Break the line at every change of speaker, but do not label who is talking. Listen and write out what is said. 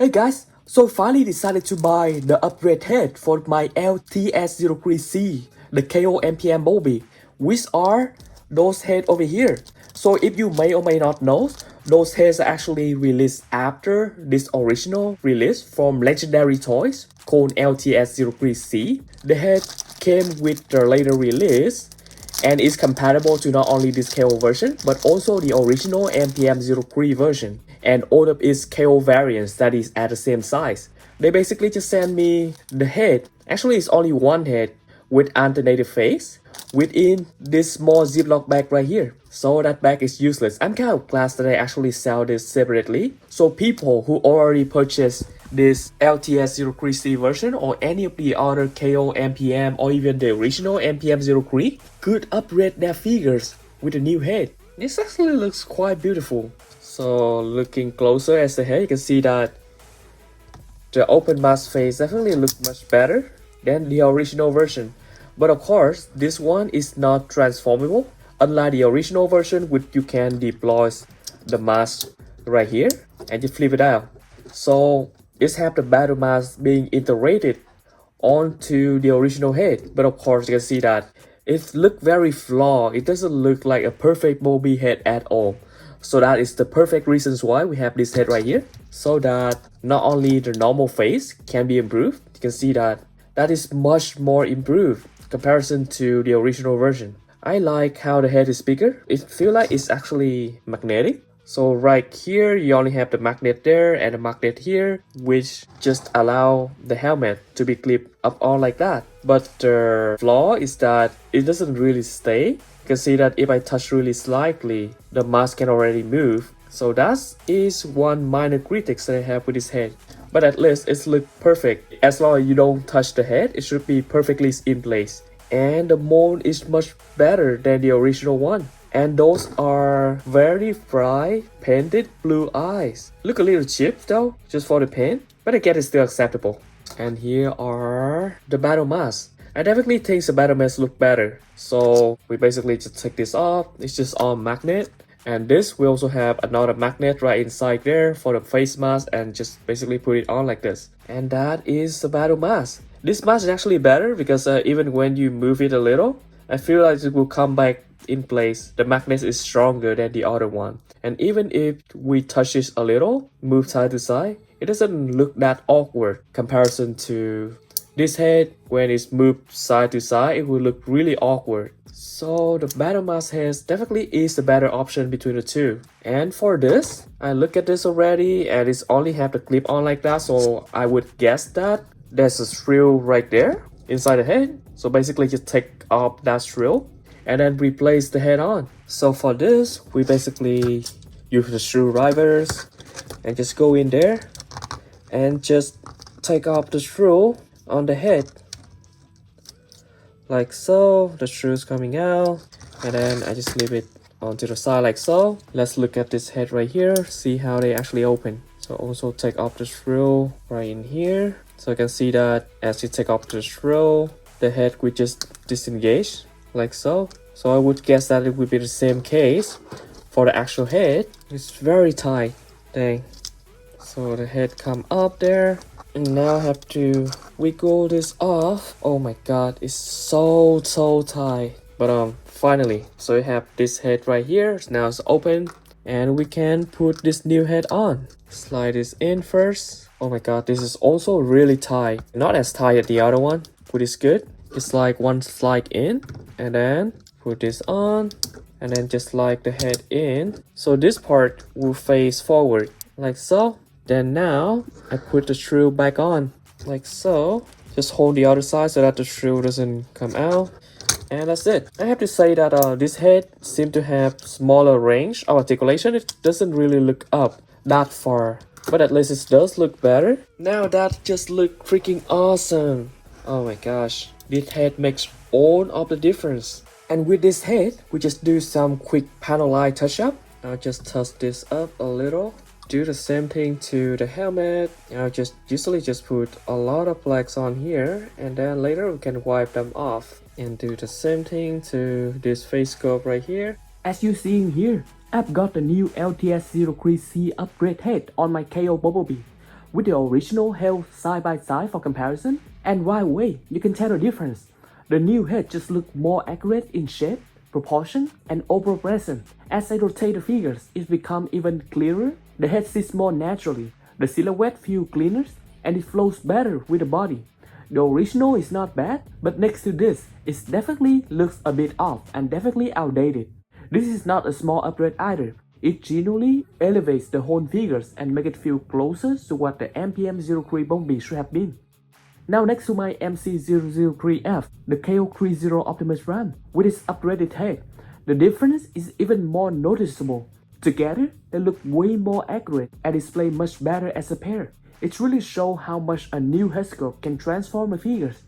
Hey guys, so finally decided to buy the upgrade head for my LTS-03C, the KO MPM Bumblebee, which are those heads over here. So if you may or may not know, those heads are actually released after this original release from Legendary Toys called LTS-03C. The head came with the later release and is compatible to not only this KO version but also the original MPM-03 version and all of its KO variants that is at the same size. They basically just send me the head. Actually, it's only one head with alternative face within this small ziploc bag right here. So that bag is useless. I'm kind of glad that I actually sell this separately. So people who already purchased this LTS-03C version or any of the other KO MPM or even the original MPM-03 could upgrade their figures with a new head. This actually looks quite beautiful. So looking closer at the head, you can see that the open mask face definitely looks much better than the original version. But of course, this one is not transformable, unlike the original version which you can deploy the mask right here and you flip it out. So it have the battle mask being integrated onto the original head. But of course, you can see that it looks very flawed. It doesn't look like a perfect Bumblebee head at all. So that is the perfect reasons why we have this head right here. So that not only the normal face can be improved, you can see that that is much more improved comparison to the original version. I like how the head is bigger. It feels like it's actually magnetic. So right here, you only have the magnet there and a magnet here, which just allow the helmet to be clipped up on like that. But the flaw is that it doesn't really stay. You can see that if I touch really slightly, the mask can already move. So that is one minor critics that I have with this head. But at least it looks perfect. As long as you don't touch the head, it should be perfectly in place. And the mold is much better than the original one. And those are very bright painted blue eyes. Look a little cheap though, just for the paint, but I guess it's still acceptable. And here are the battle masks. I definitely think the battle masks look better. So we basically just take this off. It's just on magnet. And this we also have another magnet right inside there for the face mask and just basically put it on like this. And that is the battle mask. This mask is actually better because even when you move it a little, I feel like it will come back in place. The magnet is stronger than the other one. And even if we touch it a little, move side to side, it doesn't look that awkward comparison to this head. When it's moved side to side, it will look really awkward. So the battle mask head definitely is the better option between the two. And for this, I look at this already and it's only have the clip on like that. So I would guess that there's a shrill right there inside the head. So basically just take off that shrill and then replace the head on. So for this, we basically use the screwdrivers and just go in there and just take off the screw on the head. Like so, the screw is coming out and then I just leave it onto the side like so. Let's look at this head right here, see how they actually open. So also take off the screw right in here. So you can see that as you take off the screw, the head will just disengage like so. So I would guess that it would be the same case for the actual head. It's very tight. Dang. So the head come up there. And now I have to wiggle this off. Oh my god, it's so tight. But finally, so we have this head right here. Now it's open. And we can put this new head on. Slide this in first. Oh my god, this is also really tight. Not as tight as the other one, but it's good. It's like one slide in and then put this on and then just slide the head in. So this part will face forward like so. Then now I put the screw back on like so. Just hold the other side so that the screw doesn't come out. And that's it. I have to say that this head seems to have smaller range of articulation. It doesn't really look up that far, but at least it does look better. Now that just look freaking awesome. Oh my gosh, this head makes all of the difference. And with this head, we just do some quick panel line touch up. I'll just touch this up a little. Do the same thing to the helmet. I'll just usually just put a lot of flags on here and then later we can wipe them off. And do the same thing to this face scope right here. As you see in here, I've got the new LTS-03C upgrade head on my KO Bumblebee, with the original held side by side for comparison, and right away you can tell the difference. The new head just looks more accurate in shape, proportion, and overall presence. As I rotate the figures, it becomes even clearer. The head sits more naturally, the silhouette feels cleaner, and it flows better with the body. The original is not bad, but next to this, it definitely looks a bit off and definitely outdated. This is not a small upgrade either. It genuinely elevates the whole figures and make it feel closer to what the MPM-03 Bumblebee should have been. Now next to my MC003F, the KO30 Optimus run with its upgraded head. The difference is even more noticeable. Together, they look way more accurate and display much better as a pair. It really shows how much a new head sculpt can transform the figures.